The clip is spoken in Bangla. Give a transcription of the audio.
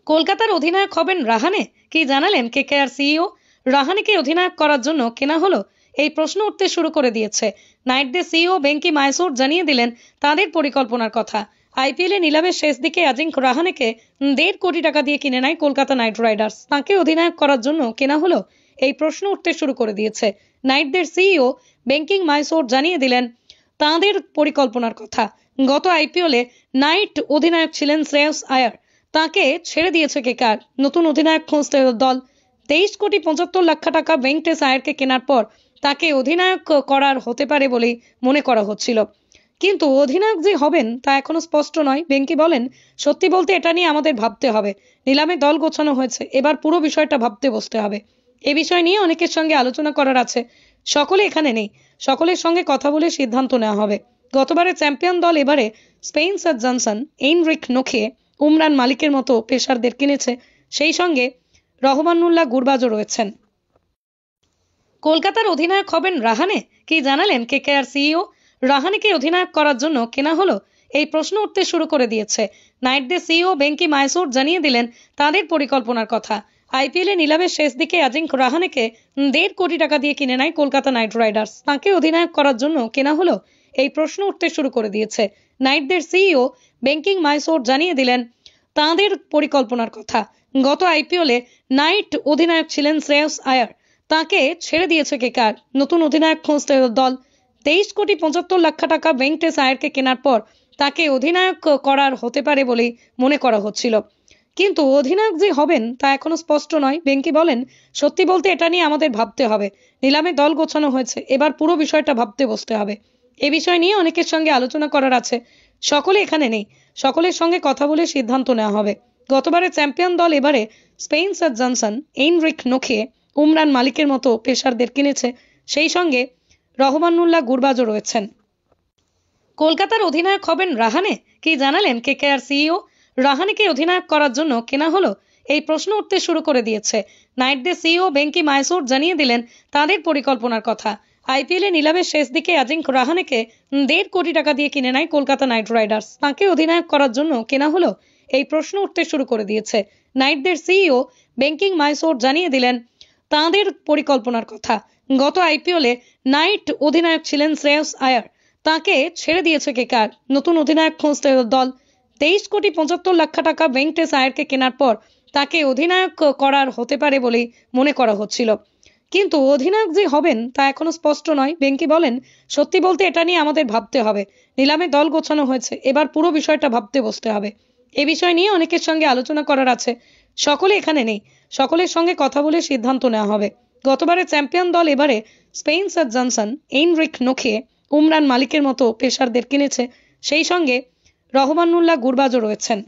কলকাতার অধিনায়ক হবেন রাহানে, কি জানালেন কেকেআর সিইও। রাহানেকে অধিনায়ক করার জন্য কেনা হলো, এই প্রশ্ন উঠতে শুরু করে দিয়েছে। নাইটদের সিইও বেঙ্কি মাইসোর জানিয়ে দিলেন তাদের পরিকল্পনার কথা। আইপিএলে নিলামের শেষ দিকে অজিঙ্ক্য রাহানেকে 1.5 কোটি টাকা দিয়ে কিনে নেয় কলকাতা নাইট রাইডার্স। তাকে অধিনায়ক করার জন্য কেনা হলো, এই প্রশ্ন উঠতে শুরু করে দিয়েছে। নাইটদের সিইও বেঙ্কিং মাইসোর জানিয়ে দিলেন তাঁদের পরিকল্পনার কথা। গত আইপিএলে নাইট অধিনায়ক ছিলেন শ্রেয়স আয়ার, তাকে ছেড়ে দিয়েছে কেকেআর। নতুন অধিনায়ক খুঁজতে দল 23,75,00,000 টাকা ভেঙ্কটেশ আয়ারকে কেনার পর তাকে অধিনায়ক করার হতে পারে বলেই মনে করা হচ্ছিল। কিন্তু অধিনায়ক যে হবেন তা এখনো স্পষ্ট নয়। বেঙ্কি বলেন, সত্যি বলতে এটা নিয়ে আমাদের ভাবতে হবে। নিলামে দল গোছানো হয়েছে, এবার পুরো বিষয়টা ভাবতে বসতে হবে। এ বিষয় নিয়ে অনেকের সঙ্গে আলোচনা করার আছে। সকলে এখানে নেই, সকলের সঙ্গে কথা বলে সিদ্ধান্ত নেওয়া হবে। গতবারে চ্যাম্পিয়ন দল এবারে স্পেন্সার জনসন, এইনরিক নোকে, উমরান মালিকের মতো পেসারদের কিনেছে। সেই সঙ্গে রহমানুল্লাহ গুরবাজও রয়েছেন। কলকাতার অধিনায়ক হবেন রাহানে, কি জানালেন কেকেআর সিইও। রাহানেকে অধিনায়ক করার জন্য কেনা হলো, এই প্রশ্ন উঠতে শুরু করে দিয়েছে। নাইটদের সিইও বেঙ্কি মাইসোর জানিয়ে দিলেন তাদের পরিকল্পনার কথা। আইপিএলে নিলামের শেষ দিকে অজিঙ্ক্য রাহানেকে 1.5 কোটি টাকা দিয়ে কিনে নেয় কলকাতা নাইট রাইডার্স। তাকে অধিনায়ক করার জন্য কেনা হলো, এই প্রশ্ন উঠতে শুরু করে দিয়েছে। নাইটদের সিইও বেঙ্কিং মাইসোর জানিয়ে দিলেন তাঁদের পরিকল্পনার কথা। গত আইপিএলে নাইট অধিনায়ক ছিলেন শ্রেয়স আয়ার, তাকে ছেড়ে দিয়েছে কেকেআর। নতুন অধিনায়ক খুঁজতে দল 23,75,00,000 টাকা ভেঙ্কটেশ আয়ারকে কেনার পর তাকে অধিনায়ক করার হতে পারে বলেই মনে করা হচ্ছিল। কিন্তু অধিনায়ক যে হবেন তা এখনো স্পষ্ট নয়। বেঙ্কি বলেন, সত্যি বলতে এটা নিয়ে আমাদের ভাবতে হবে। নিলামে দল গোছানো হয়েছে, এবার পুরো বিষয়টা ভাবতে বসতে হবে। এ বিষয় নিয়ে অনেকের সঙ্গে আলোচনা করার আছে। সকলে এখানে নেই, সকলের সঙ্গে কথা বলে সিদ্ধান্ত নেওয়া হবে। গতবারে চ্যাম্পিয়ন দল এবারে স্পেন্সার জনসন, এইনরিক নোকে, উমরান মালিকের মতো পেসারদের কিনেছে। সেই সঙ্গে রহমানুল্লাহ গুরবাজও রয়েছেন। কলকাতার অধিনায়ক হবেন রাহানে, কি জানালেন কেকেআর সিইও। রাহানেকে অধিনায়ক করার জন্য কেনা হলো, এই প্রশ্ন উঠতে শুরু করে দিয়েছে। নাইটদের সিইও বেঙ্কি মাইসোর জানিয়ে দিলেন তাদের পরিকল্পনার কথা। আইপিএলে নিলামের শেষ দিকে অজিঙ্ক্য রাহানেকে 1.5 কোটি টাকা দিয়ে কিনে নেয় কলকাতা নাইট রাইডার্স। তাকে অধিনায়ক করার জন্য কেনা হলো, এই প্রশ্ন উঠতে শুরু করে দিয়েছে। নাইটদের সিইও বেঙ্কিং মাইসোর জানিয়ে দিলেন তাঁদের পরিকল্পনার কথা। গত আইপিএলে নাইট অধিনায়ক ছিলেন শ্রেয়স আয়ার, তাকে ছেড়ে দিয়েছে কেকেআর। নতুন অধিনায়ক খুঁজতে দল 23,75,00,000 টাকা ভেঙ্কটেশ আয়ারকে কেনার পর তাকে অধিনায়ক করার হতে পারে বলেই মনে করা হচ্ছিল। কিন্তু অধিনায়ক যে হবেন তা এখনো স্পষ্ট নয়। বেঙ্কি বলেন, সত্যি বলতে এটা নিয়ে আমাদের ভাবতে হবে। নিলামে দল গোছানো হয়েছে, এবার পুরো বিষয়টা ভাবতে বসতে হবে। এ বিষয় নিয়ে অনেকের সঙ্গে আলোচনা করার আছে। সকলে এখানে নেই, সকলের সঙ্গে কথা বলে সিদ্ধান্ত নেওয়া হবে। গতবারে চ্যাম্পিয়ন দল এবারে স্পেন্সার জনসন, এইনরিক নোকে, উমরান মালিকের মতো পেসারদের কিনেছে। সেই সঙ্গে রহমানুল্লাহ গুরবাজও রয়েছেন।